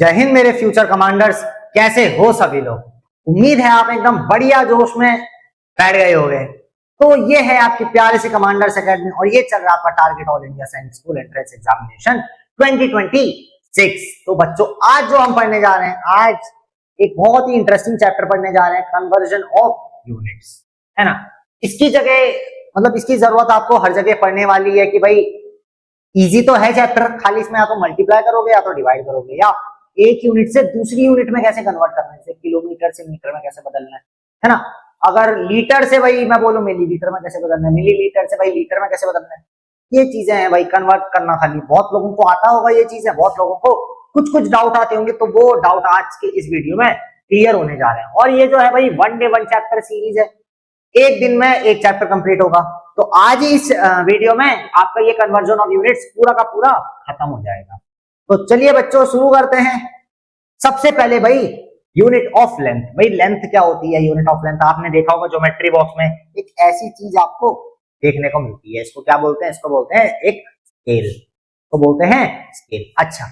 जय हिंद मेरे future commanders, कैसे हो सभी लोग। उम्मीद है आप एकदम बढ़िया जोश में बैठ गए होंगे। तो ये है आपकी प्यारे से कमांडर्स एकेडमी और ये चल रहा है आपका टारगेट ऑल इंडिया सैनिक स्कूल एंट्रेंस एग्जामिनेशन 2026। तो बच्चों आज जो हम पढ़ने जा रहे हैं, आज एक बहुत ही इंटरेस्टिंग चैप्टर पढ़ने जा रहे हैं, कन्वर्जन ऑफ यूनिट्स, है ना। इसकी जगह मतलब इसकी जरूरत आपको हर जगह पढ़ने वाली है कि भाई इजी तो है चैप्टर, खाली इसमें या तो मल्टीप्लाई करोगे या तो डिवाइड करोगे, या एक यूनिट से दूसरी यूनिट में कैसे कन्वर्ट करना है, जैसे किलोमीटर से मीटर में कैसे बदलना है ना। अगर लीटर से भाई मैं बोलूं मिलीलीटर में कैसे बदलना है, मिलीलीटर से भाई लीटर में कैसे बदलना है, ये चीजें हैं भाई कन्वर्ट करना। खाली बहुत लोगों को आता होगा ये चीजें, बहुत लोगों को कुछ कुछ डाउट आते होंगे, तो वो डाउट आज के इस वीडियो में क्लियर होने जा रहे हैं। और ये जो है भाई 1 डे 1 चैप्टर सीरीज है, एक दिन में एक चैप्टर कंप्लीट होगा। तो आज इस वीडियो में आपका ये कन्वर्जन ऑफ यूनिट्स पूरा का पूरा खत्म हो जाएगा। तो चलिए बच्चों शुरू करते हैं। सबसे पहले भाई यूनिट ऑफ लेंथ। भाई लेंथ क्या होती है? यूनिट ऑफ लेंथ आपने देखा होगा ज्योमेट्री बॉक्स में, एक ऐसी चीज आपको देखने को मिलती है। इसको क्या बोलते हैं? इसको बोलते हैं एक स्केल, तो बोलते हैं स्केल। अच्छा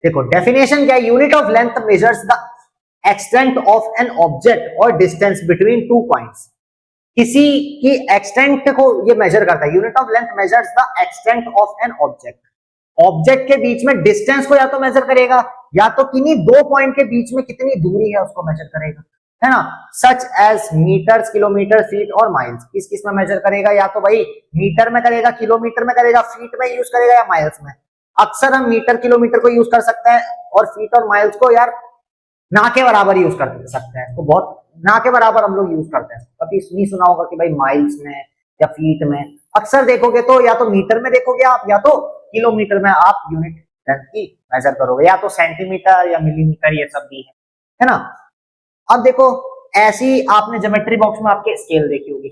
देखो डेफिनेशन क्या है। Unit of length measures the extent of an object और डिस्टेंस बिटवीन 2 पॉइंट्स। किसी की एक्सटेंट को ये मेजर करता है। Unit of length measures the extent of an object. Object के बीच में डिस्टेंस को या तो मेजर करेगा या तो किन्हीं 2 पॉइंट के बीच में कितनी दूरी है उसको मेजर करेगा, है ना। Such as metres, kilometre, feet और माइल्स। किस किस में मेजर करेगा? या तो भाई मीटर में करेगा, किलोमीटर में करेगा, फीट में यूज करेगा या माइल्स में। अक्सर हम मीटर किलोमीटर को यूज कर सकते हैं और फीट और माइल्स को यार ना के बराबर यूज कर सकते हैं। तो बहुत ना के बराबर हम लोग यूज करते हैं। कभी नहीं सुना होगा कि भाई माइल्स में या फीट में। अक्सर देखोगे तो या तो मीटर में देखोगे आप, या तो किलोमीटर में आप यूनिट लेंथ की मेजर करोगे, या तो सेंटीमीटर या मिलीमीटर, ये सब भी है ना। अब देखो ऐसी आपने ज्योमेट्री बॉक्स में आपके स्केल देखी होगी,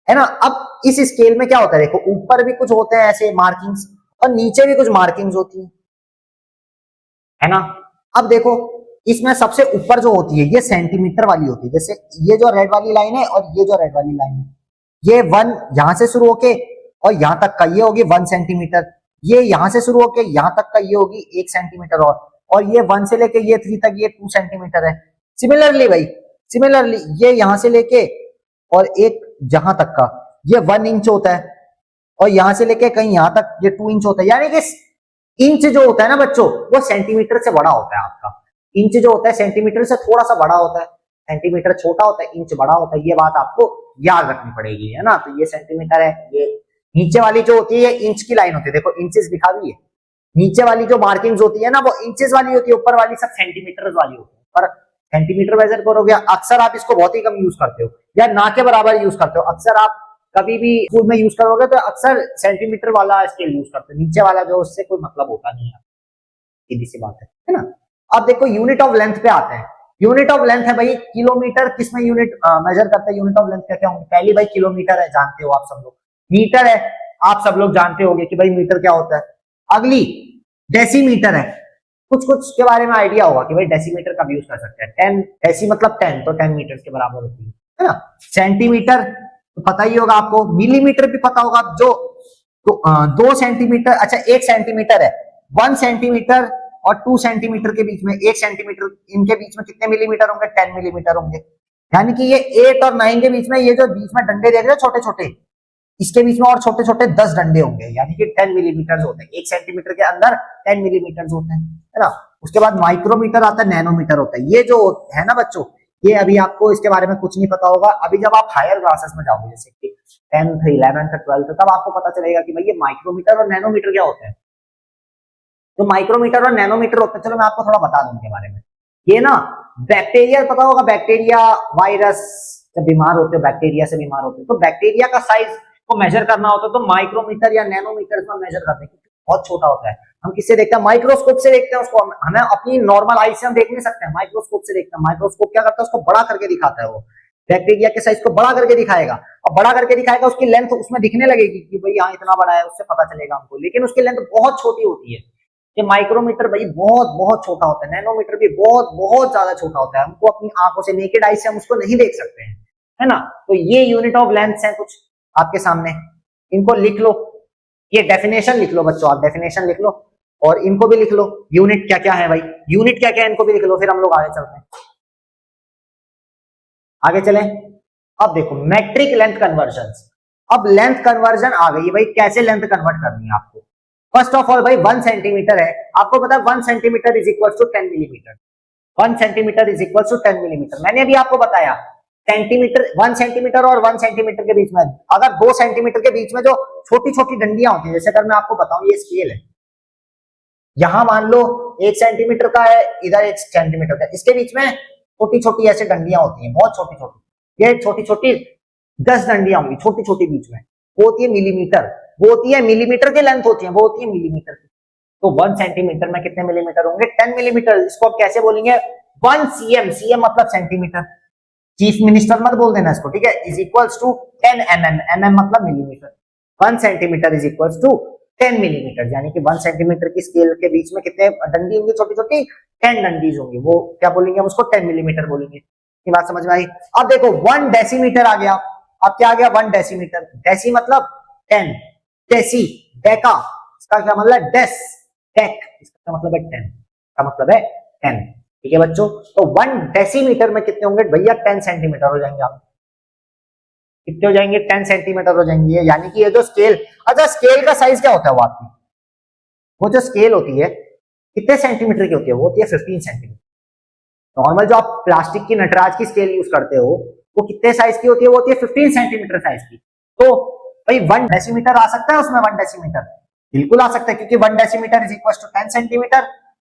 है ना। अब इस स्केल में क्या होता है, देखो ऊपर भी कुछ होते हैं ऐसे मार्किंग्स और नीचे भी कुछ मार्किंग्स होती है ना। अब देखो इसमें सबसे ऊपर जो होती है ये सेंटीमीटर वाली होती है। जैसे ये जो रेड वाली लाइन है और ये जो रेड वाली लाइन है, ये 1 यहां से शुरू होके और यहां तक का ये होगी 1 सेंटीमीटर। ये यहां से शुरू होके यहां तक का ये होगी 1 सेंटीमीटर और ये 1 से लेके ये 3 तक ये 2 सेंटीमीटर है। सिमिलरली भाई ये यहां से लेके और एक जहां तक का ये 1 इंच होता है और यहां से लेके कहीं यहां तक ये 2 इंच होता है। यानी कि इंच जो होता है ना बच्चों, वो सेंटीमीटर से बड़ा होता है आपका। इंच जो होता है सेंटीमीटर से थोड़ा सा बड़ा होता है, सेंटीमीटर छोटा होता है, इंच बड़ा होता है। ये बात आपको याद रखनी पड़ेगी, है ना। तो ये सेंटीमीटर है, ये नीचे वाली जो होती है इंच की लाइन होती है, देखो इंचेस दिखा हुई है। नीचे वाली जो मार्किंग्स होती है ना वो इंचेस वाली होती है, ऊपर वाली सब सेंटीमीटर वाली होती है। पर सेंटीमीटर मेजर करोगे, अक्सर आप इसको बहुत ही कम यूज करते हो या ना के बराबर यूज करते हो। अक्सर आप कभी भी स्कूल में यूज करोगे तो अक्सर सेंटीमीटर वाला स्केल यूज करते हो, नीचे वाला जो उससे कोई मतलब होता नहीं है, सीधी सी बात है ना। अब देखो यूनिट ऑफ लेंथ पे आते हैं। यूनिट ऑफ लेंथ है भाई किलोमीटर। किसमें यूनिट मेजर करते हैं? यूनिट ऑफ लेंथ क्या क्या होंगे? पहली भाई किलोमीटर है, जानते हो आप सब लोग। मीटर है, आप सब लोग जानते होंगे कि भाई मीटर क्या होता है। अगली डेसीमीटर है, कुछ कुछ के बारे में आइडिया होगा कि भाई डेसीमीटर का भी यूज कर सकते हैं। 10 डेसी मतलब 10, तो 10 मीटर के बराबर होती है ना। सेंटीमीटर तो पता ही होगा आपको, मिलीमीटर भी पता होगा। जो तो 2 सेंटीमीटर, अच्छा 1 सेंटीमीटर है, 1 सेंटीमीटर और 2 सेंटीमीटर के बीच में 1 सेंटीमीटर, इनके बीच में कितने मिलीमीटर होंगे? 10 मिलीमीटर होंगे। यानी कि ये 8 और 9 के बीच में ये जो बीच में डंडे देख रहे हो छोटे छोटे, इसके बीच में और छोटे छोटे 10 डंडे होंगे, यानी कि 10 मिलीमीटर होते हैं। 1 सेंटीमीटर के अंदर 10 मिलीमीटर होते हैं, है ना। उसके बाद माइक्रोमीटर आता है, नैनोमीटर होता है। ये जो है ना बच्चों, ये अभी आपको इसके बारे में कुछ नहीं पता होगा। अभी जब आप हायर क्लासेस में जाओगे, जैसे कि 10th, 11th, 12th, तब आपको पता चलेगा कि भाई ये माइक्रोमीटर और नैनोमीटर क्या होते हैं। तो माइक्रोमीटर और नैनोमीटर होते हैं। चलो मैं आपको थोड़ा बता दूं इनके बारे में। ये ना बैक्टीरिया पता होगा, बैक्टीरिया वायरस जब बीमार होते हो, बैक्टीरिया से बीमार होते हो, तो बैक्टीरिया का साइज को मेजर करना होता है तो माइक्रोमीटर या नैनोमीटर में मेजर करते हैं, बहुत छोटा होता है। हम किससे देखते हैं? माइक्रोस्कोप से देखते हैं उसको। हमें अपनी नॉर्मल आई से हम देख नहीं सकते हैं, माइक्रोस्कोप से देखते हैं। माइक्रोस्कोप क्या करता है? उसको बड़ा करके दिखाता है। वो बैक्टीरिया के साइज को बड़ा करके दिखाएगा और बड़ा करके दिखाएगा, उसकी लेंथ उसमें दिखने लगेगी कि भाई यहाँ इतना बड़ा है, उससे पता चलेगा हमको। लेकिन उसकी लेंथ बहुत छोटी होती है। ये माइक्रोमीटर भाई बहुत बहुत छोटा होता है, नैनोमीटर भी बहुत बहुत ज्यादा छोटा होता है। हमको अपनी आंखों से, नेकेड आई से हम उसको नहीं देख सकते हैं, है ना। तो ये यूनिट ऑफ लेंथ है कुछ आपके सामने, इनको लिख लो। ये डेफिनेशन लिख लो बच्चों, आप डेफिनेशन लिख लो। और इनको भी लिख लो, यूनिट क्या क्या है भाई, यूनिट क्या क्या है इनको भी लिख लो, फिर हम लोग आगे चलते हैं। आगे चलें। अब देखो मैट्रिक लेंथ कन्वर्जन। अब लेंथ कन्वर्जन आ गई भाई, कैसे लेंथ कन्वर्ट करनी है आपको। फर्स्ट ऑफ ऑल भाई 1 सेंटीमीटर है, आपको पता है 1 centimetre is equal to 10 millimetre. 1 centimetre is equal to 10 millimetre. मैंने अभी आपको बताया सेंटीमीटर, 1 सेंटीमीटर और 1 सेंटीमीटर के बीच में, अगर 2 सेंटीमीटर के बीच में जो छोटी छोटी डंडियां होती है, जैसे अगर मैं आपको बताऊं ये स्केल है, यहां मान लो 1 सेंटीमीटर का है, इधर 1 सेंटीमीटर का, इसके बीच में छोटी छोटी ऐसे डंडियां होती हैं, बहुत छोटी छोटी, ये छोटी छोटी 10 डंडियां होंगी छोटी छोटी बीच में, वो होती है मिलीमीटर, वो होती है मिलीमीटर की लेंथ होती है, वो होती है मिलीमीटर की। तो 1 सेंटीमीटर में कितने मिलीमीटर होंगे, 10 मिलीमीटर। इसको आप कैसे बोलेंगे, 1 सीएम, सीएम मतलब सेंटीमीटर, चीफ मिनिस्टर मत बोल देना इसको, ठीक है, is equals to 10 mm, mm मतलब millimetre. 1 centimetre is equals to 10 millimetre, यानी कि 1 सेंटीमीटर की स्केल के बीच में कितने डंडी होंगी, छोटी छोटी 10 डंडीज होंगी, वो क्या बोलेंगे हम उसको, 10 मिलीमीटर बोलेंगे। ये बात समझ में आई। अब देखो 1 डेसीमीटर आ गया, अब क्या आ गया 1 डेसीमीटर, डेसी मतलब 10, डेसी डेका, इसका क्या मतलब है, डेस डेक, इसका मतलब है 10, का मतलब है 10, ठीक है बच्चों। तो 1 डेसीमीटर में कितने होंगे भैया, 10 सेंटीमीटर हो जाएंगे। आप कितने हो जाएंगे, 10 सेंटीमीटर हो जाएंगे, यानी कि ये जो स्केल, अच्छा स्केल का साइज क्या होता है वो आपकी, वो जो स्केल होती है कितने सेंटीमीटर की होती है, वो होती है 15 सेंटीमीटर। नॉर्मल जो आप प्लास्टिक की नटराज की स्केल यूज करते हो वो कितने साइज की होती है, वो होती है 15 सेंटीमीटर साइज की। तो भाई 1 डेसीमीटर आ सकता है उसमें, 1 डेसीमीटर बिल्कुल आ सकता है, क्योंकि 1 decimetre is equal to 10 centimetre,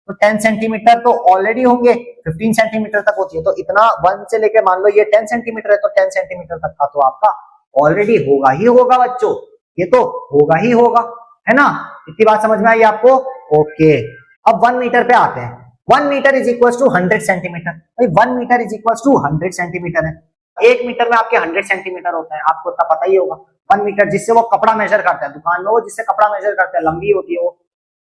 तो 10 सेंटीमीटर तो ऑलरेडी होंगे, 15 सेंटीमीटर तक होती है, तो इतना 1 से लेके मान लो ये 10 सेंटीमीटर है, तो 10 सेंटीमीटर तक का तो आपका ऑलरेडी होगा ही होगा बच्चों, ये तो होगा ही होगा, है ना। इतनी बात समझ में आई आपको, ओके। अब 1 मीटर पे आते हैं। 1 metre is equal to 100 centimetre. भाई 1 metre is equal to 100 centimetre है, 1 मीटर में आपके 100 सेंटीमीटर होता है, आपको इतना पता ही होगा। 1 मीटर जिससे वो कपड़ा मेजर करता है दुकान में, वो जिससे कपड़ा मेजर करता है, लंबी होती है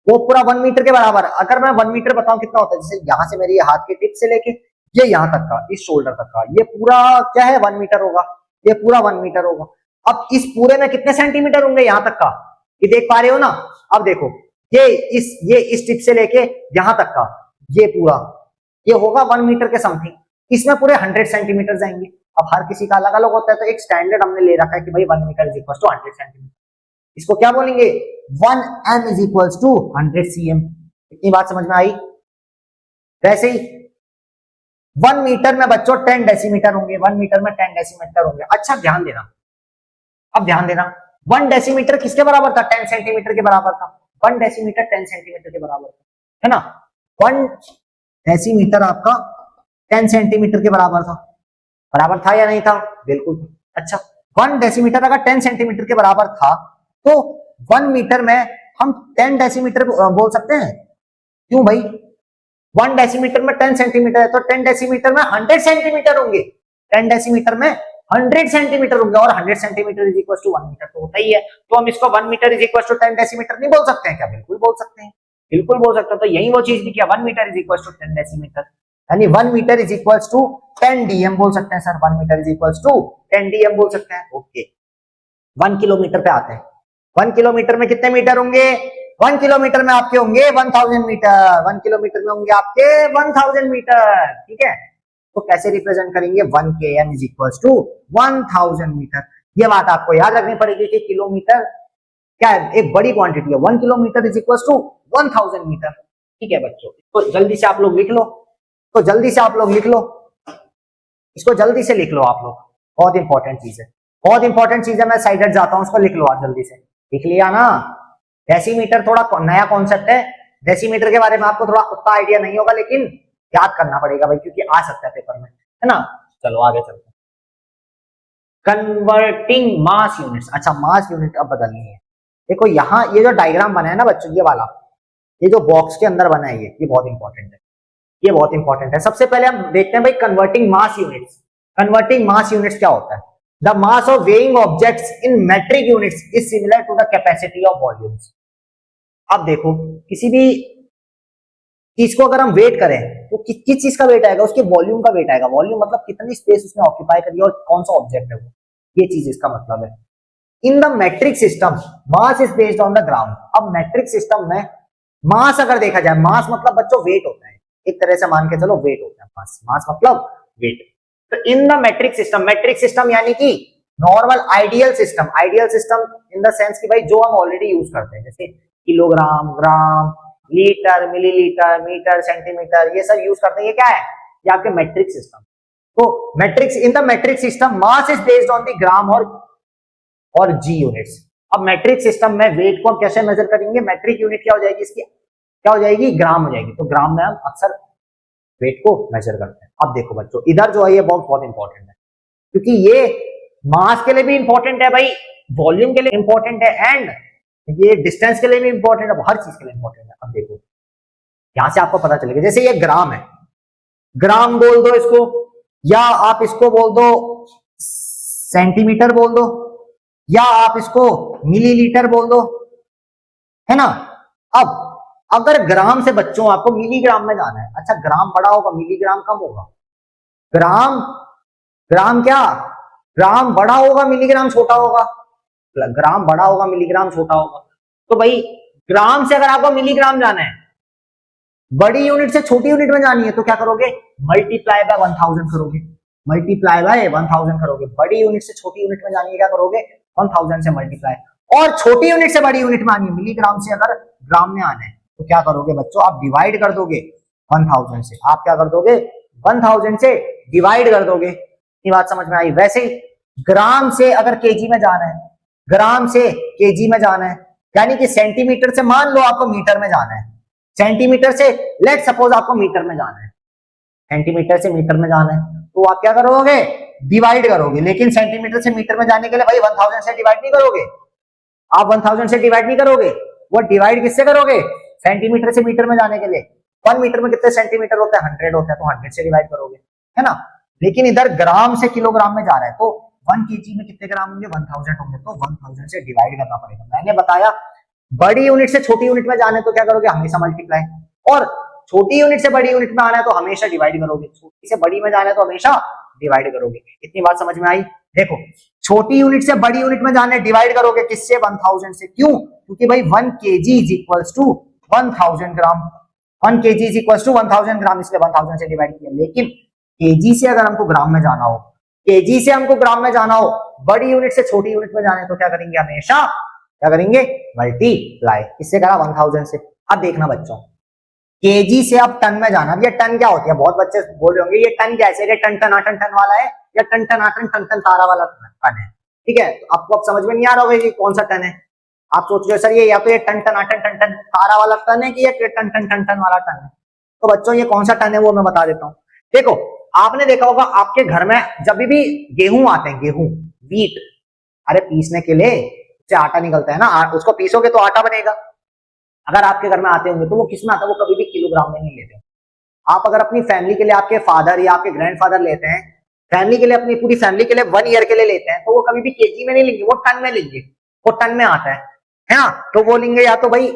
वो पूरा 1 मीटर के बराबर। अगर मैं 1 मीटर बताऊं कितना होता है, जैसे यहां से मेरी हाथ के टिप से लेके ये यहां तक का, इस शोल्डर तक का, ये पूरा क्या है 1 मीटर होगा, ये पूरा 1 मीटर होगा। अब इस पूरे में कितने सेंटीमीटर होंगे यहां तक का, ये देख पा रहे हो ना। अब देखो ये इस टिप से लेके यहां तक का, ये पूरा ये होगा 1 मीटर के समथिंग, इसमें पूरे 100 सेंटीमीटर जाएंगे। अब हर किसी का अलग अलग होता है, तो एक स्टैंडर्ड हमने ले रखा है कि भाई 1 metre is equal to 100 centimetre. इसको क्या बोलेंगे, 1 m is equal to 100 cm। इतनी बात समझ में आई। वैसे ही 1 मीटर में बच्चों 10 डेसीमीटर होंगे, 1 मीटर में 10 डेसीमीटर होंगे। अच्छा ध्यान देना, अब ध्यान देना, 1 डेसीमीटर किसके बराबर था, 10 सेंटीमीटर के बराबर था। 1 डेसीमीटर 10 सेंटीमीटर के बराबर था, है ना। 1 डेसीमीटर आपका 10 सेंटीमीटर के बराबर था या नहीं था, बिल्कुल। अच्छा 1 डेसीमीटर अगर 10 सेंटीमीटर के बराबर था, तो 1 मीटर में हम 10 डेसीमीटर बोल सकते हैं, क्यों भाई, 1 डेसीमीटर में 10 सेंटीमीटर है, तो 10 डेसीमीटर में 100 सेंटीमीटर होंगे, 10 डेसीमीटर में 100 सेंटीमीटर होंगे, और 100 centimetre is equal to 1 metre तो होता ही है। तो हम इसको 1 metre is equal to 10 decimetre नहीं बोल सकते हैं क्या, बिल्कुल बोल सकते हैं, बिल्कुल बोल सकते हैं। तो यही वो चीज भी किया, 1 metre is equal to 10 decimetre, यानी 1 metre is equal to 10 DM बोल सकते हैं sir, 1 metre is equal to 10 DM बोल सकते हैं, ओके। 1 किलोमीटर पे आते हैं। 1 किलोमीटर में कितने मीटर होंगे, 1 किलोमीटर में आपके होंगे 1000 मीटर, 1 किलोमीटर में होंगे आपके 1000 मीटर, ठीक है। तो कैसे रिप्रेजेंट करेंगे, 1 km is equal to 1000 metre. ये बात आपको याद रखनी पड़ेगी कि किलोमीटर क्या है, एक बड़ी क्वांटिटी है, 1 kilometre is equal to 1000 metre, ठीक है बच्चों। तो जल्दी से आप लोग लिख लो, तो जल्दी से आप लोग लिख लो, इसको जल्दी से लिख लो आप लोग, बहुत इंपॉर्टेंट चीज है, बहुत इंपॉर्टेंट चीज है। मैं साइड हट जाता हूं, उसको लिख लो आप जल्दी से, लिख लिया ना। डेसीमीटर थोड़ा नया कॉन्सेप्ट है, डेसीमीटर के बारे में आपको थोड़ा उतना आइडिया नहीं होगा, लेकिन याद करना पड़ेगा भाई, क्योंकि आ सकता है पेपर में, है ना। चलो आगे चलते हैं। कन्वर्टिंग मास यूनिट्स, अच्छा मास यूनिट अब बदलनी है। देखो यहाँ ये जो डायग्राम बना है ना बच्चों, ये वाला, ये जो बॉक्स के अंदर बना है, ये बहुत इंपॉर्टेंट है, ये बहुत इंपॉर्टेंट है। सबसे पहले हम देखते हैं भाई converting mass units. Converting mass units क्या होता है, the mass of weighing objects in metric units is similar to the capacity of volumes. अब देखो किसी भी चीज को अगर हम वेट करें तो किस चीज का वेट आएगा, उसके वॉल्यूम का वेट आएगा। वॉल्यूम मतलब कितनी स्पेस उसने ऑक्यूपाई करी और कौन सा ऑब्जेक्ट है वो, ये चीज इसका मतलब है। इन the metric system mass is based on the ground. अब मैट्रिक सिस्टम में मास अगर देखा जाए, मास मतलब बच्चों वेट होता है, एक तरह से मान के चलो वेट होता है मास, मास मतलब वेट। तो इन द मेट्रिक सिस्टम यानी कि normal ideal system in the sense कि भाई जो हम ऑलरेडी यूज करते हैं, जैसे किलोग्राम, ग्राम, लीटर, मिलीलीटर, मीटर, सेंटीमीटर, ये सब यूज करते हैं, ये क्या है, ये आपके मेट्रिक सिस्टम। तो matrix, in the metric system mass is based on the gram और जी यूनिट्स। अब मैट्रिक सिस्टम में वेट को हम कैसे मेजर करेंगे, मैट्रिक यूनिट क्या हो जाएगी इसकी, क्या हो जाएगी, ग्राम हो जाएगी। तो ग्राम में हम अक्सर वेट को मेजर करते हैं। अब देखो बच्चों, इधर जो है ये बहुत इंपॉर्टेंट है, क्योंकि ये मास के लिए भी इंपॉर्टेंट है भाई, वॉल्यूम के लिए इंपॉर्टेंट है, एंड ये डिस्टेंस के लिए भी इंपॉर्टेंट है, हर चीज के लिए इंपॉर्टेंट है। अब देखो यहां से आपको पता चलेगा, जैसे ये ग्राम है, ग्राम बोल दो इसको, या आप इसको बोल दो सेंटीमीटर बोल दो, या आप इसको मिलीलीटर बोल दो, है ना। अब अगर ग्राम से बच्चों आपको मिलीग्राम में जाना है, अच्छा ग्राम बड़ा होगा मिलीग्राम कम होगा, ग्राम ग्राम क्या, ग्राम बड़ा होगा मिलीग्राम छोटा होगा, ग्राम बड़ा होगा मिलीग्राम छोटा होगा। तो भाई ग्राम से अगर आपको मिलीग्राम जाना है, बड़ी यूनिट से छोटी यूनिट में जानी है, तो क्या करोगे, मल्टीप्लाई बाय 1000 करोगे, मल्टीप्लाई बाय 1000 करोगे। बड़ी यूनिट से छोटी यूनिट में जानी है, क्या करोगे, 1000 से मल्टीप्लाई। और छोटी यूनिट से बड़ी यूनिट में आनी है, मिलीग्राम से अगर ग्राम में आना है, तो क्या करोगे बच्चों, आप डिवाइड कर दोगे 1000 से, आप क्या कर दोगे 1000 से डिवाइड कर दोगे। ये बात समझ में आई। वैसे ही ग्राम से अगर केजी में जाना है, ग्राम से केजी में जाना है, यानी कि सेंटीमीटर से मान लो आपको मीटर में जाना है, सेंटीमीटर से लेट सपोज आपको मीटर में जाना है, सेंटीमीटर से मीटर में जाना है, तो आप क्या करोगे, डिवाइड करोगे। लेकिन सेंटीमीटर से मीटर में जाने के लिए भाई 1000 से डिवाइड नहीं करोगे, आप 1000 से डिवाइड नहीं करोगे, वो डिवाइड किससे करोगे, सेंटीमीटर से मीटर में जाने के लिए 1 मीटर में कितने सेंटीमीटर होते हैं, 100 होते हैं, तो 100 से डिवाइड करोगे, है ना। लेकिन इधर ग्राम से किलोग्राम में जा रहा है, तो 1 केजी में कितने ग्राम होंगे, 1000 होंगे, तो 1000 से डिवाइड करना पड़ेगा। मैंने बताया बड़ी यूनिट से छोटी यूनिट में जाने तो क्या करोगे, हमेशा मल्टीप्लाई, और छोटी यूनिट से बड़ी यूनिट में आना है तो हमेशा डिवाइड करोगे, छोटी से बड़ी में जाना है तो हमेशा डिवाइड करोगे। इतनी बात समझ में आई। देखो छोटी यूनिट से बड़ी यूनिट में जाने डिवाइड करोगे किससे, 1000 से। क्यों, क्योंकि भाई 1 kg is equals to 1000 gram, 1 kg is equals to 1000 gram, इसलिए 1000 से डिवाइड किया। लेकिन केजी से अगर हमको ग्राम में जाना हो, केजी से हमको ग्राम में जाना हो, बड़ी यूनिट से छोटी यूनिट में जाने तो क्या करेंगे, हमेशा क्या करेंगे, मल्टीप्लाई। किससे करा, 1000 से। अब देखना बच्चों, केजी से अब टन में जाना। अब ये टन क्या होती है, बहुत बच्चे बोल रहे होंगे ये टन कैसे है, टन टन आटन टन वाला है, या टन टन आटन टन टन तारा वाला टन है, ठीक है। तो आपको अब समझ में नहीं आ रहा होगा कि कौन सा टन है। आप सोच रहे हो सर ये या तो ये टन टन आटन टन टन तारा वाला टन है, कि ये टन टन टन टन वाला टन है। तो बच्चों ये कौन सा टन है वो मैं बता देता हूँ। देखो आपने देखा होगा आपके घर में जब भी गेहूं आते हैं, गेहूं व्हीट, अरे पीसने के लिए से आटा निकलता है ना, उसको पीसोगे तो आटा बनेगा। अगर आपके घर में आते होंगे तो वो किस में आता है, वो कभी भी किलोग्राम में नहीं लेते। आप अगर अपनी फैमिली के लिए, आपके फादर या आपके ग्रैंडफादर लेते हैं, फैमिली के लिए, अपनी पूरी फैमिली के लिए 1 ईयर के लिए लेते हैं, तो वो कभी भी केजी में नहीं लेंगे, वो टन में लेंगे, वो टन में आता है ना। तो वो लेंगे या तो भाई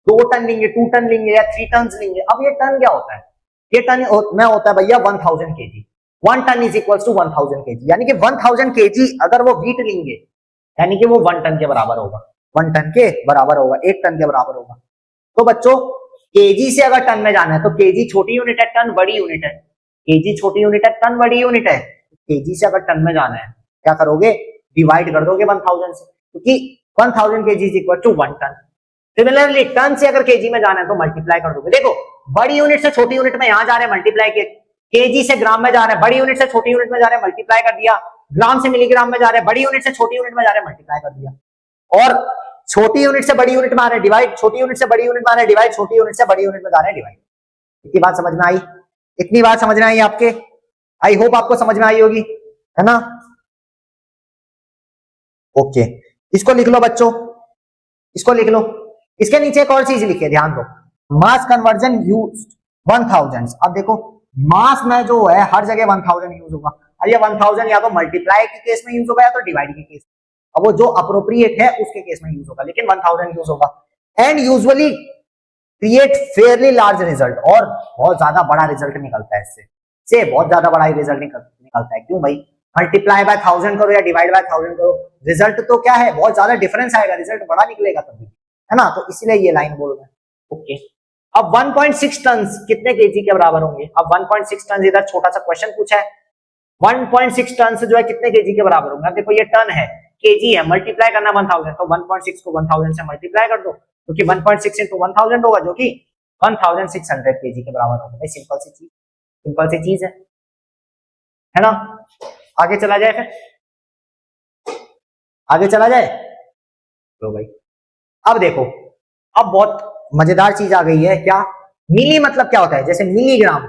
2 टन लेंगे, 2 टन लेंगे, या 3 टन लेंगे। अब ये टन क्या होता है, ये टन में होता है भैया 1000 KG. 1 ton is equal to 1000 KG, यानी कि 1000 केजी अगर वो व्हीट लेंगे, यानी कि वो 1 टन के बराबर होगा, 1 टन के बराबर होगा, 1 टन के बराबर होगा। तो बच्चों केजी से अगर टन में जाना है तो केजी छोटी यूनिट है, टन बड़ी यूनिट है, केजी छोटी यूनिट है, टन बड़ी यूनिट है। केजी से अगर टन में जाना है क्या करोगे, डिवाइड कर दोगे 1000 से, क्योंकि 1000 KG is equal to 1 ton. Similarly ton से अगर केजी में जाना है तो मल्टीप्लाई कर दोगे। देखो बड़ी यूनिट से छोटी यूनिट में यहां जा रहे हैं मल्टीप्लाई के, केजी से ग्राम में जा रहे हैं, बड़ी यूनिट से छोटी यूनिट में जा रहे हैं मल्टीप्लाई कर दिया, ग्राम से मिलीग्राम में जा रहे हैं, बड़ी यूनिट से छोटी यूनिट में जा रहे हैं मल्टीप्लाई कर दिया, और छोटी यूनिट से बड़ी यूनिट में आ रहे हैं डिवाइड, छोटी यूनिट से बड़ी यूनिट में आ रहे हैं डिवाइड, छोटी यूनिट से बड़ी यूनिट में जा रहे हैं डिवाइड। इतनी बात समझ में आई, इतनी बात समझ में आई आपके, आई होप आपको समझ में आई होगी, है ना। ओके इसको लिख लो बच्चों, इसको लिख लो। इसके नीचे एक और चीज लिखिए, ध्यान दो, मास कन्वर्जन यूज 1000। अब देखो मास में जो है हर जगह 1000 यूज होगा, और ये 1000 या तो मल्टीप्लाई के केस में यूज होगा या तो डिवाइड के केस में, अब वो जो अप्रोप्रिएट है उसके केस में यूज होगा, लेकिन 1000 यूज होगा। And usually create fairly large result, और बहुत ज्यादा बड़ा रिजल्ट निकलता है इससे, से बहुत ज्यादा बड़ा रिजल्ट निकलता है। क्यों भाई, मल्टीप्लाई बाय 1000 करो या डिवाइड बाय 1000 करो, रिजल्ट तो क्या है, बहुत ज्यादा डिफरेंस आएगा, रिजल्ट बड़ा निकलेगा तभी, है ना। तो इसलिए ये लाइन बोल रहे हैं। ओके अब 1.6 टन कितने केजी के बराबर होंगे? अब 1.6 टन, इधर छोटा सा क्वेश्चन पूछा है, 1.6 टन जो है कितने केजी के बराबर होंगे? अब देखो ये टन है, केजी है, मल्टीप्लाई करना 1000, तो 1.6 को 1000 से मल्टीप्लाई कर दो, क्योंकि 1.6 इंटू 1000 होगा, जो कि 1600 केजी के बराबर होगा। भाई सिंपल सी चीज है ना? आगे चला जाए, फिर आगे चला जाए। तो भाई अब देखो, अब बहुत मजेदार चीज आ गई है। क्या? मिली मतलब क्या होता है? जैसे मिलीग्राम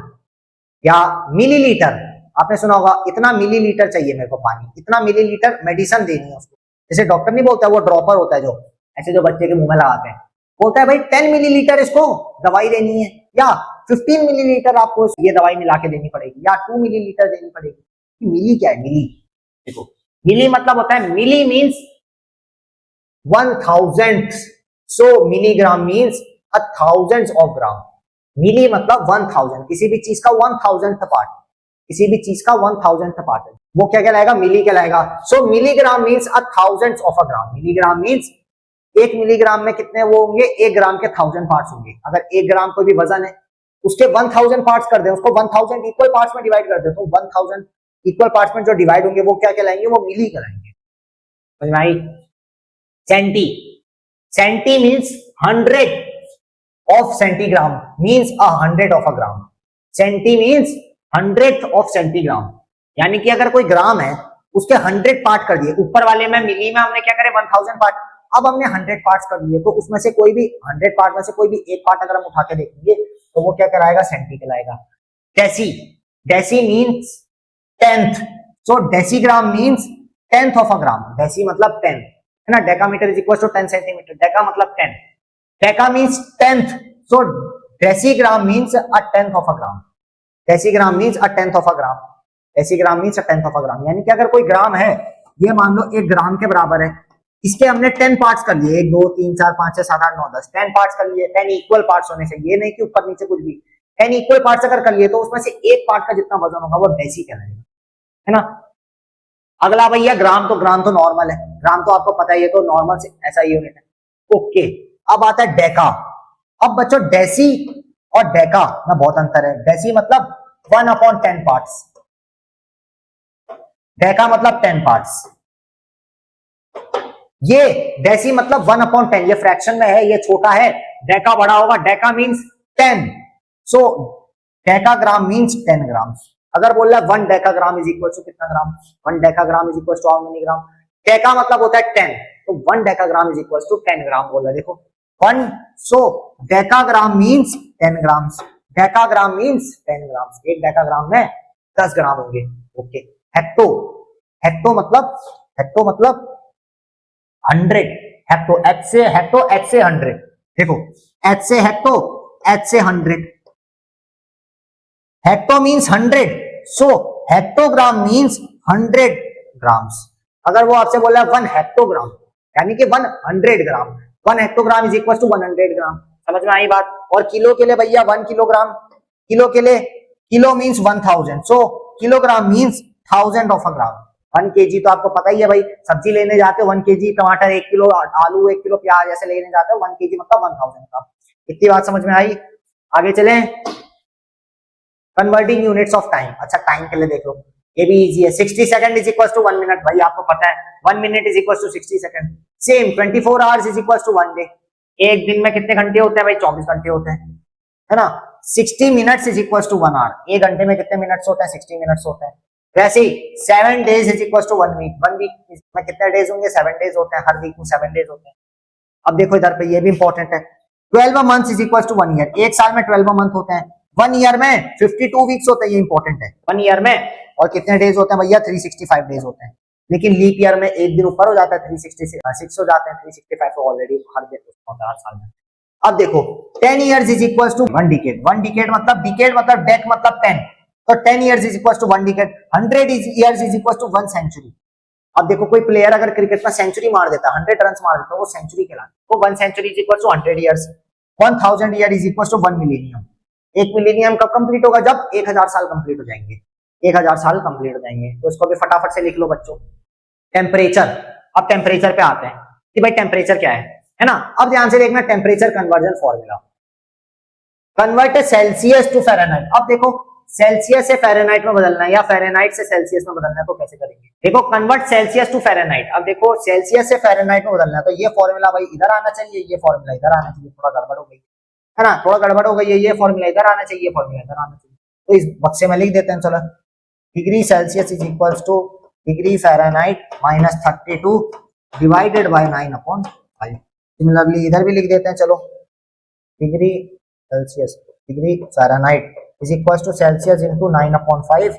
या मिलीलीटर, आपने सुना होगा, इतना मिलीलीटर चाहिए मेरे को पानी, इतना मिलीलीटर मेडिसिन देनी है उसको। जैसे डॉक्टर नहीं बोलता, वो ड्रॉपर होता है जो ऐसे जो बच्चे के मुंह में लगाते हैं, बोलता है भाई 10 मिलीलीटर इसको दवाई देनी है, या 15 मिलीलीटर आपको ये दवाई मिला के देनी पड़ेगी, या 2 मिलीलीटर देनी पड़ेगी। मिली क्या है? मिली, देखो मिली मतलब होता है, milli means 1000, so milligram means a thousands of gram. Milli मतलब 1000, किसी भी चीज का 1000th पार्ट, किसी भी चीज का 1000th पार्ट है, वो क्या कहलाएगा? मिली कहलाएगा। So milligram means a thousands of a gram. Milligram means एक मिलीग्राम में कितने वो होंगे? 1 ग्राम के 1000 पार्ट्स होंगे। अगर 1 ग्राम कोई भी वजन है, उसके 1000 पार्ट्स कर दे, उसको 1000 इक्वल पार्ट्स में डिवाइड कर दे, तो 1000 इक्वल पार्ट्स में जो डिवाइड होंगे वो क्या कहलाएंगे? वो मिली कहलाएंगे। समझ में आई? Centi, centi means 100 of centigram, means 100 of a gram. Centi means 100th of centigram, यानी कि अगर कोई ग्राम है, उसके 100 पार्ट कर दिए, ऊपर वाले में मिली में हमने क्या करे? 1000 पार्ट, अब हमने 100 पार्ट्स कर दिए, तो उसमें से कोई भी 100 पार्ट में से कोई भी एक पार्ट अगर हम उठा के देखेंगे, तो वो क्या कहलाएगा? सेंटी कहलाएगा। Deci, deci means 10th, so decigram means 10th of a gram. Deci मतलब 10 है ना? Decametre is equal to 10 centimetre, deca मतलब 10, deca means 10th, so decigram means a tenth of a gram। decigram means a tenth of a gram। decigram means a tenth of a gram, यानी कि अगर कोई ग्राम है, ये मान लो 1 ग्राम के बराबर है, इसके हमने 10 पार्ट्स कर लिए, 1 2 3 4 5 6 7 8 9 10, 10 पार्ट्स कर लिए। 10 इक्वल पार्ट्स होने से, ये नहीं कि ऊपर नीचे कुछ भी, 10 इक्वल पार्ट्स अगर कर लिए, तो उसमें से एक पार्ट का जितना वजन होगा वो डेसी कहलाएगा, है ना? अगला भैया ग्राम, तो ग्राम तो नॉर्मल है, ग्राम तो आपको पता है, ये तो नॉर्मल से ऐसा यूनिट है। ओके, अब आता है डेका। अब बच्चों डेसी और डेका में बहुत अंतर है। डेसी मतलब 1/10 पार्ट्स, डेका मतलब 10 पार्ट्स। ये डेसी मतलब 1/10, ये फ्रैक्शन में है, ये छोटा है, डेका बड़ा होगा। डेका मींस 10, सो डेकाग्राम मींस 10 ग्राम। अगर बोल रहा है 1 डेकाग्राम इज इक्वल टू कितना gram? 1 decagram is equal to how many gram? Deca मतलब होता है 10, तो 1 decagram is equal to 10 gram बोल रहा है। देखो 1, so decagram means 10 grams, decagram means 10 grams. एक डेकाग्राम में 10 ग्राम होंगे। ओके, हेक्टो, हेक्टो मतलब 100, हेक्टो, एच से हेक्टो, एच से 100। देखो एच से हेक्टो, एच से 100, hecto means 100, so hectogram means 100 grams. अगर वो आपसे बोला 1 हेक्टोग्राम, यानी कि 100 ग्राम, 1 हेक्टोग्राम इज इक्वल टू 100 ग्राम। समझ में आई बात? और किलो के लिए भैया 1 किलोग्राम, किलो के लिए, kilo means 1000, so kilogram means 1000 of a gram. 1 KG तो आपको पता ही है भाई, सब्जी लेने जाते हो 1 केजी टमाटर, 1 किलो आलू, 1 किलो प्याज ऐसे लेने जाते हो, 1 केजी मतलब 1000 ग्राम। इतनी बात समझ में आई? आगे चलें। Converting units of time. अच्छा, टाइम के लिए देख लो, ये भी इजी है। 60 second is equal to 1 minute, भाई आपको पता है 1 minute is equal to 60 second. Same 24 hours is equal to 1 day. एक दिन में कितने घंटे होते हैं भाई? 24 घंटे होते हैं, है ना? 60 minutes is equal to 1 hour. एक घंटे में कितने मिनट्स होते हैं? 60 मिनट्स होते हैं। वैसे ही 7 days is equal to 1 week. 1 week में कितने डेज होंगे? 7 डेज होते हैं, हर वीक में 7 डेज होते हैं। अब देखो इधर पे, ये भी इंपॉर्टेंट है। 12 months is equal to 1 year. एक साल में 12 मंथ होते हैं, 1 ईयर में 52 वीक्स होते हैं, ये इंपॉर्टेंट है। 1 ईयर में और कितने डेज होते हैं भैया? 365 डेज होते हैं। लेकिन लीप ईयर में एक दिन ऊपर हो जाता है, 366 हो जाते हैं, 365 तो ऑलरेडी हर दिन होता है, हर साल में। अब देखो 10 years is equal to 1 decade. 1 decade मतलब, डिकेड मतलब डेक मतलब 10, तो 10 years is equal to 1 decade. 100 years is equal to 1 century. अब देखो कोई प्लेयर अगर क्रिकेट में सेंचुरी मार देता है, 100 रन मार देता है, वो सेंचुरी कहलाता है। तो 1 century is equal to 100 years. 1000 year is equal to 1 millennium. एक मिलेनियम कब कंप्लीट होगा? जब 1000 साल कंप्लीट हो जाएंगे। 1000 साल कंप्लीट हो जाएंगे। तो इसको भी फटाफट से लिख लो बच्चों। टेम्परेचर, अब टेम्परेचर पे आते हैं कि भाई टेम्परेचर क्या है ना? अब ध्यान से देखना, temperature conversion formula. Convert Celsius to Fahrenheit. अब देखो सेल्सियस से फ़ारेनहाइट में बदलना है या फ़ारेनहाइट से सेल्सियस में बदलना है तो कैसे करेंगे? देखो कन्वर्ट सेल्सियस टू फ़ारेनहाइट। अब देखो सेल्सियस से फ़ारेनहाइट में बदलना है तो ये फॉर्मूला भाई इधर आना चाहिए, ये फॉर्मूला इधर आना चाहिए। थोड़ा गड़बड़ हो गई है ना, थोड़ा गड़बड़ हो गई है। ये फॉर्मूला इधर आना चाहिए, फॉर्मूला इधर आना चाहिए। तो इस बक्से में लिख देते हैं, चलो degree Celsius is equals to degree Fahrenheit minus 32 divided by 9/5। Similarly इधर भी लिख देते हैं, चलो degree Celsius degree Fahrenheit is equals to Celsius into 9/5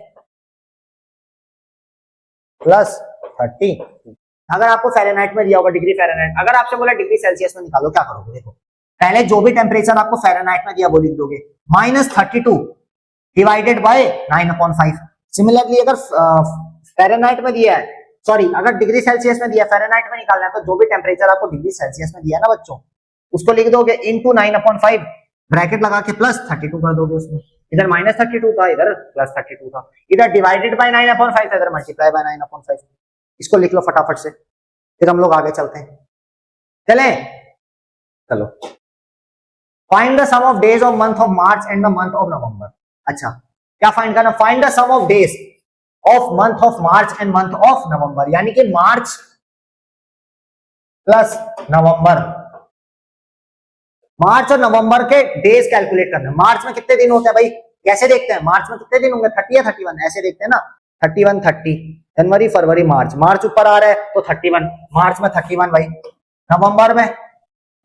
plus 30। अगर आपको फ़ारेनहाइट में दिया होगा डिग्री फ़ारेनहाइट, अगर आपसे बोला डिग्री सेल्सियस में निकालो, क्या करोगे? देखो पहले जो भी टेम्परेचर आपको फ़ारेनहाइट में दिया वो लिख दोगे, -32 डिवाइडेड बाय 9/5। सिमिलरली अगर फ़ारेनहाइट में दिया है, सॉरी अगर डिग्री सेल्सियस में दिया है, फ़ारेनहाइट में निकालना है तो जो भी टेम्परेचर आपको डिग्री सेल्सियस में दिया है ना बच्चों, उसको लिख दोगे इंटू 9/5 ब्रैकेट लगा के प्लस 32 कर दोगे उसमें। इधर -32 था, इधर +32 था, इधर डिवाइडेड बाय 9/5 था, इधर मल्टीप्लाई बाय 9/5। इसको लिख लो फटाफट से, फिर हम लोग आगे चलते हैं। चले चलो, find the sum of days of month of March and the month of November. अच्छा क्या फाइंड करना? Find the sum of days of month of March and month of November, यानी कि मार्च प्लस नवंबर, मार्च और नवंबर के डेज कैलकुलेट करना है। मार्च में कितने दिन होते हैं भाई, कैसे देखते हैं? मार्च में कितने दिन होंगे, 30 या 31? ऐसे देखते हैं ना, 31 30, जनवरी फरवरी मार्च, मार्च ऊपर आ रहा है तो 31, मार्च में 31 भाई। नवंबर में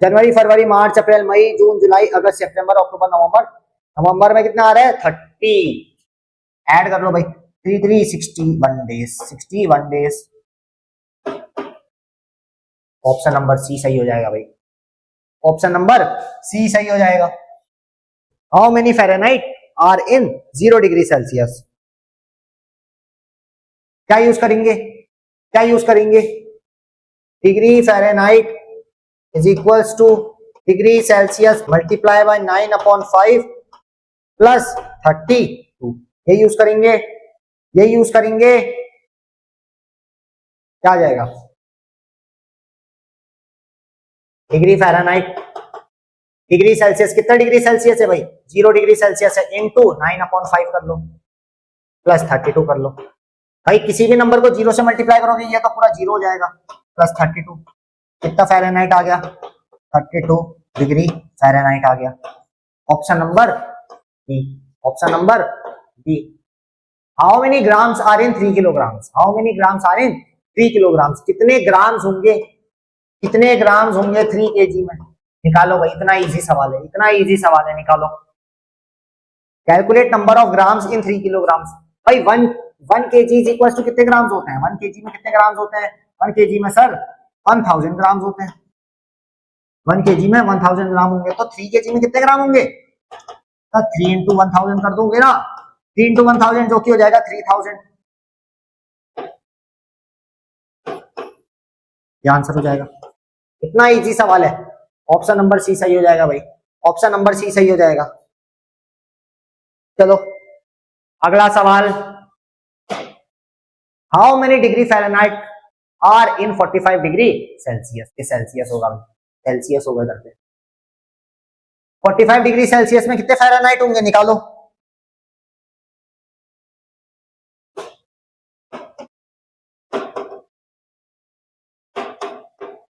जनवरी फरवरी मार्च अप्रैल मई जून जुलाई अगस्त सितंबर अक्टूबर नवंबर, नवंबर में कितना आ रहा है? 30। ऐड कर लो भाई, 3 61 days, 61 days. Option number C सही हो जाएगा भाई, ऑप्शन नंबर सी सही हो जाएगा। How many Fahrenheit are in 0 degree Celsius? क्या यूज करेंगे, क्या यूज करेंगे? Degree Fahrenheit is equals to degree Celsius multiply by 9/5 plus 32, ये यूज करेंगे, ये यूज करेंगे। क्या आ जाएगा? डिग्री फ़ारेनहाइट, डिग्री सेल्सियस कितना डिग्री सेल्सियस है भाई? 0 डिग्री सेल्सियस है, इंटू 9/5 कर लो प्लस 32 कर लो। भाई किसी भी नंबर को 0 से मल्टीप्लाई करोगे ये तो पूरा 0 हो जाएगा, प्लस 32 कितना फ़ारेनहाइट आ गया? 32 डिग्री फ़ारेनहाइट आ गया। Option number B, option number B. How many grams are in 3 kilograms? How many grams are in 3 kilograms? कितने ग्राम्स होंगे, कितने ग्राम्स होंगे 3 kg में? निकालो भाई, इतना इजी सवाल है, इतना इजी सवाल है, निकालो। Calculate number of grams in 3 kilograms. भाई 1 kg इज इक्वल टू कितने ग्राम्स होते हैं? 1 kg में कितने ग्राम्स होते हैं? 1 kg में सर 1000 ग्राम्स होते हैं। 1 kg में 1000 ग्राम होंगे तो 3 kg में कितने ग्राम होंगे? तो 3 इंटू 1000 कर दोगे ना, 3 इंटू 1000 जो कि हो जाएगा 3000, ये आंसर हो जाएगा। इतना इजी सवाल है, ऑप्शन नंबर सी सही हो जाएगा भाई, ऑप्शन नंबर सी सही हो जाएगा। चलो अगला सवाल, how many degree Fahrenheit are in 45 degree Celsius? ये सेल्सियस होगा, सेल्सियस होगा इधर पे। 45 डिग्री सेल्सियस में कितने फ़ारेनहाइट होंगे, निकालो।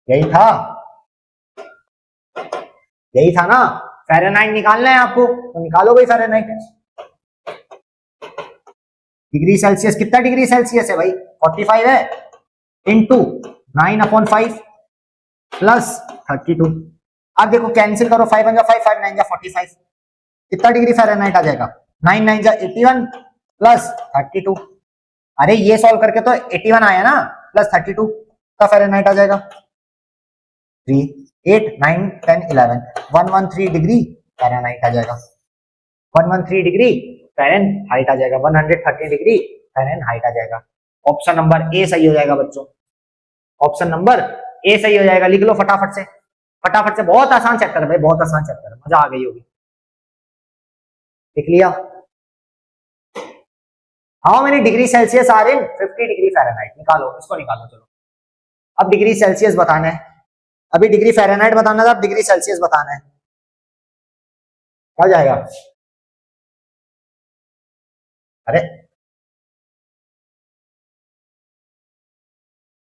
यही था, यही था ना, फ़ारेनहाइट निकालना है आपको तो निकालो भाई फ़ारेनहाइट। डिग्री सेल्सियस कितना डिग्री सेल्सियस है भाई? 45 है, इंटू 9/5 प्लस 32। अब देखो कैंसिल करो, 5 × 5 5 9 45, कितना डिग्री फ़ारेनहाइट आ जाएगा? 9 9 81 प्लस 32। अरे ये सॉल्व करके तो 81 आया ना, प्लस 32 का फ़ारेनहाइट आ जाएगा। 3 8 9 10 11 113 डिग्री फ़ारेनहाइट आ जाएगा, 113 डिग्री फ़ारेनहाइट आ जाएगा, 130 डिग्री फ़ारेनहाइट आ जाएगा। ऑप्शन नंबर ए सही हो जाएगा बच्चों, ऑप्शन नंबर ए सही हो जाएगा। लिख लो फटाफट से, फटाफट से, बहुत आसान चैप्टर है भाई, बहुत आसान चैप्टर है, मजा आ गई होगी। लिख लिया? How many degree Celsius are in 50 degree Fahrenheit? निकालो, इसको निकालो। चलो अब डिग्री सेल्सियस बताना है, अभी डिग्री फ़ारेनहाइट बताना था, अब डिग्री सेल्सियस बताना है। क्या हो जाएगा? अरे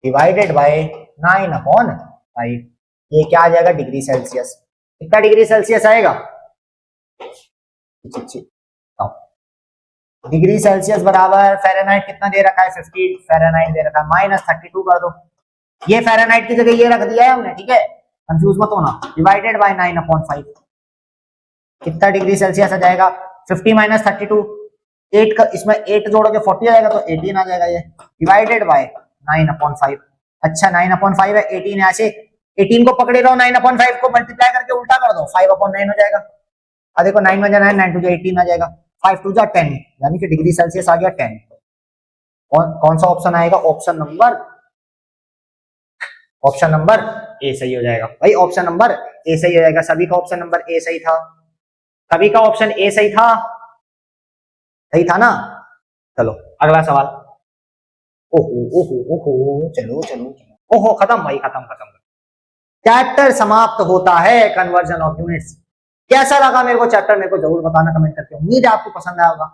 डिवाइडेड बाय 9/5, ये क्या आ जाएगा? Degree Celsius. कितना डिग्री सेल्सियस आएगा? डिग्री सेल्सियस बराबर फ़ारेनहाइट कितना दे रखा है? 50 फ़ारेनहाइट दे रखा है, -32 कर दो। ये फ़ारेनहाइट की जगह ये रख दिया है हमने, ठीक है, कंफ्यूज मत होना। डिवाइडेड बाय 9/5 कितना डिग्री सेल्सियस आ जाएगा? 50 - 32, 8 का इसमें 8 जोड़ोगे 40 आ जाएगा, तो 18 आ जाएगा ये। Divided by 9/5। अच्छा 9/5 है, 18 यहाँ से 18 को पकड़े रहो, 9/5 को मल्टीप्लाई करके उल्टा कर दो, 5/9 हो जाएगा। अब देखो 9 में 9, 9 2 18 आ जाएगा, 5 2 10, यानी कि डिग्री सेल्सियस आ गया 10। कौन सा ऑप्शन आएगा? ऑप्शन नंबर ए सही हो जाएगा भाई, ऑप्शन नंबर ए सही हो जाएगा। सभी का ऑप्शन नंबर ए सही था, सभी का ऑप्शन ए सही था, सही था ना? चलो अगला सवाल। ओहो ओहो ओहो, चलो चलो चलो, ओहो खत्म भाई, खत्म। चैप्टर समाप्त होता है, कन्वर्जन ऑफ यूनिट्स। कैसा लगा मेरे को चैप्टर? मेरे को जरूर बताना कमेंट करके, उम्मीद है आपको पसंद आया होगा।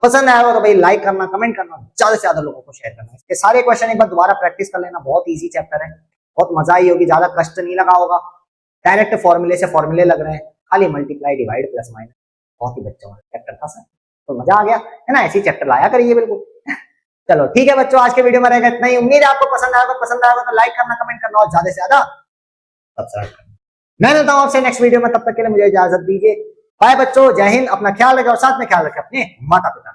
पसंद आया होगा तो भाई लाइक करना, कमेंट करना, ज्यादा से ज्यादा लोगों को शेयर करना। इसके सारे क्वेश्चन एक बार दोबारा प्रैक्टिस कर लेना, बहुत इजी चैप्टर है, बहुत मजा आई होगी, ज्यादा कष्ट नहीं लगा होगा। डायरेक्ट फॉर्मूले से फॉर्मूले लग रहे हैं, खाली मल्टीप्लाई डिवाइड प्लस माइनस, बहुत ही बच्चों वाला चैप्टर था सर, तो मजा आ गया है ना? ऐसे ही चैप्टर लाया करिए बिल्कुल। चलो ठीक है बच्चों, आज के वीडियो में रहेगा इतना ही। उम्मीद है आपको पसंद आएगा तो लाइक करना, कमेंट करना और ज्यादा से ज्यादा सब्सक्राइब करना। मैं मिलता हूं आपसे नेक्स्ट वीडियो में, तब तक के लिए मुझे इजाजत दीजिए। बाय बच्चों, जय हिंद, अपना ख्याल रखें और साथ में ख्याल रखें अपने माता पिता।